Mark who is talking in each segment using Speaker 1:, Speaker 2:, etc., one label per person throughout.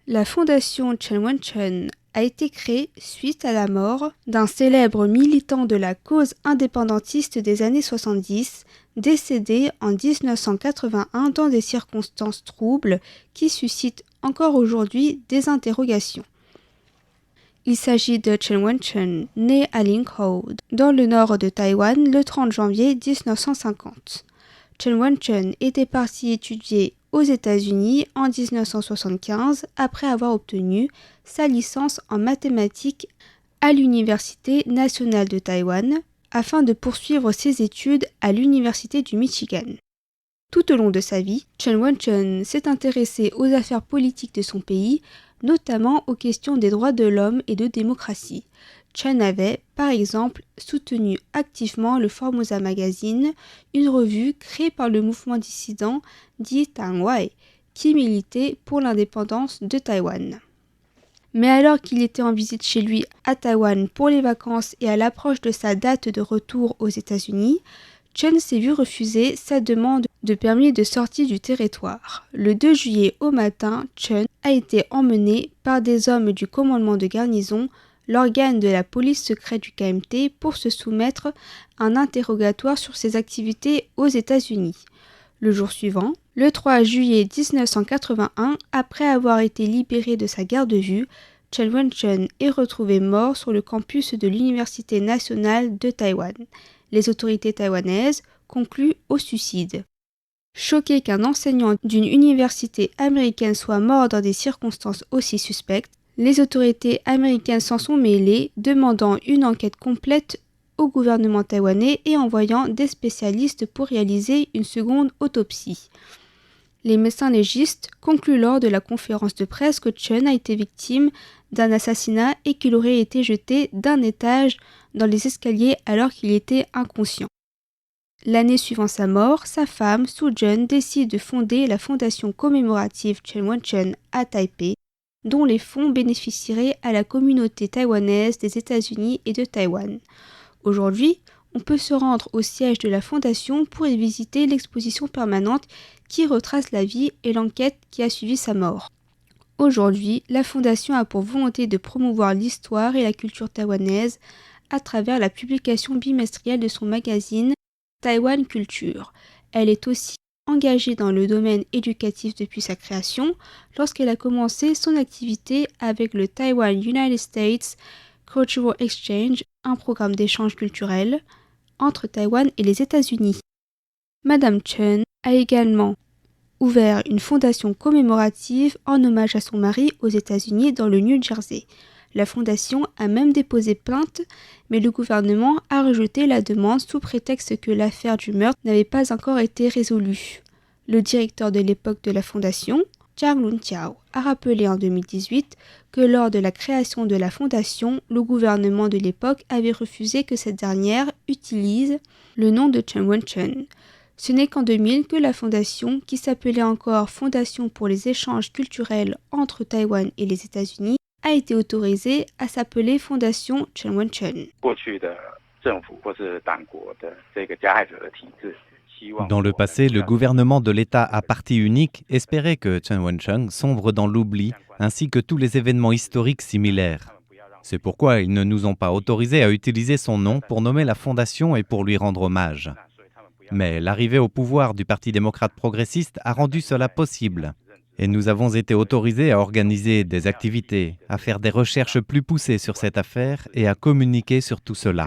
Speaker 1: La fondation Chen Wenchun a été créée suite à la mort d'un célèbre militant de la cause indépendantiste des années 70, décédé en 1981 dans des circonstances troubles qui suscitent encore aujourd'hui des interrogations. Il s'agit de Chen Wenchun, né à Linkou, dans le nord de Taïwan, le 30 janvier 1950. Chen Wenchun était parti étudier aux États-Unis en 1975 après avoir obtenu sa licence en mathématiques à l'Université nationale de Taïwan afin de poursuivre ses études à l'Université du Michigan. Tout au long de sa vie, Chen Wenchun s'est intéressé aux affaires politiques de son pays, notamment aux questions des droits de l'homme et de démocratie. Chen avait, par exemple, soutenu activement le Formosa Magazine, une revue créée par le mouvement dissident dit Tangwai, qui militait pour l'indépendance de Taïwan. Mais alors qu'il était en visite chez lui à Taïwan pour les vacances et à l'approche de sa date de retour aux États-Unis, Chen s'est vu refuser sa demande de permis de sortie du territoire. Le 2 juillet au matin, Chen a été emmené par des hommes du commandement de garnison, l'organe de la police secrète du KMT, pour se soumettre à un interrogatoire sur ses activités aux États-Unis. Le jour suivant, le 3 juillet 1981, après avoir été libéré de sa garde à vue, Chen Wenchun est retrouvé mort sur le campus de l'Université nationale de Taïwan. Les autorités taïwanaises concluent au suicide. Choqués qu'un enseignant d'une université américaine soit mort dans des circonstances aussi suspectes, les autorités américaines s'en sont mêlées, demandant une enquête complète au gouvernement taïwanais et envoyant des spécialistes pour réaliser une seconde autopsie. Les médecins légistes concluent lors de la conférence de presse que Chen a été victime d'un assassinat et qu'il aurait été jeté d'un étage dans les escaliers alors qu'il était inconscient. L'année suivant sa mort, sa femme, Su Jun, décide de fonder la fondation commémorative Chen Wenchun à Taipei, dont les fonds bénéficieraient à la communauté taïwanaise des États-Unis et de Taïwan. Aujourd'hui, on peut se rendre au siège de la fondation pour y visiter l'exposition permanente qui retrace la vie et l'enquête qui a suivi sa mort. Aujourd'hui, la fondation a pour volonté de promouvoir l'histoire et la culture taïwanaise à travers la publication bimestrielle de son magazine Taïwan Culture. Elle est aussi engagée dans le domaine éducatif depuis sa création, lorsqu'elle a commencé son activité avec le Taiwan United States Cultural Exchange, un programme d'échange culturel entre Taïwan et les États-Unis. Madame Chen a également ouvert une fondation commémorative en hommage à son mari aux États-Unis dans le New Jersey. La fondation a même déposé plainte, mais le gouvernement a rejeté la demande sous prétexte que l'affaire du meurtre n'avait pas encore été résolue. Le directeur de l'époque de la fondation, Zhang Lunqiao, a rappelé en 2018 que lors de la création de la fondation, le gouvernement de l'époque avait refusé que cette dernière utilise le nom de Chen Wenchun. Ce n'est qu'en 2000 que la fondation, qui s'appelait encore Fondation pour les échanges culturels entre Taïwan et les États-Unis, a été autorisée à s'appeler Fondation Chen Wenchun.
Speaker 2: Dans le passé, le gouvernement de l'État à parti unique espérait que Chen Wenchun sombre dans l'oubli, ainsi que tous les événements historiques similaires. C'est pourquoi ils ne nous ont pas autorisés à utiliser son nom pour nommer la fondation et pour lui rendre hommage. Mais l'arrivée au pouvoir du Parti démocrate progressiste a rendu cela possible. Et nous avons été autorisés à organiser des activités, à faire des recherches plus poussées sur cette affaire et à communiquer sur tout cela.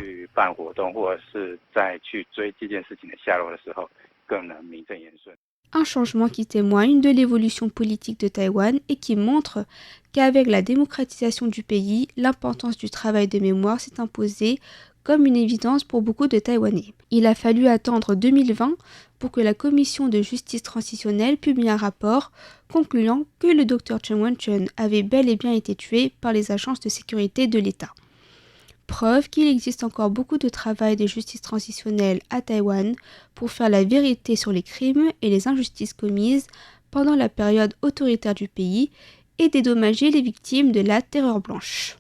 Speaker 1: Un changement qui témoigne de l'évolution politique de Taïwan et qui montre qu'avec la démocratisation du pays, l'importance du travail de mémoire s'est imposée comme une évidence pour beaucoup de Taïwanais. Il a fallu attendre 2020 pour que la commission de justice transitionnelle publie un rapport concluant que le Dr Chen Wenchun avait bel et bien été tué par les agences de sécurité de l'État. Preuve qu'il existe encore beaucoup de travail de justice transitionnelle à Taïwan pour faire la vérité sur les crimes et les injustices commises pendant la période autoritaire du pays et dédommager les victimes de la terreur blanche.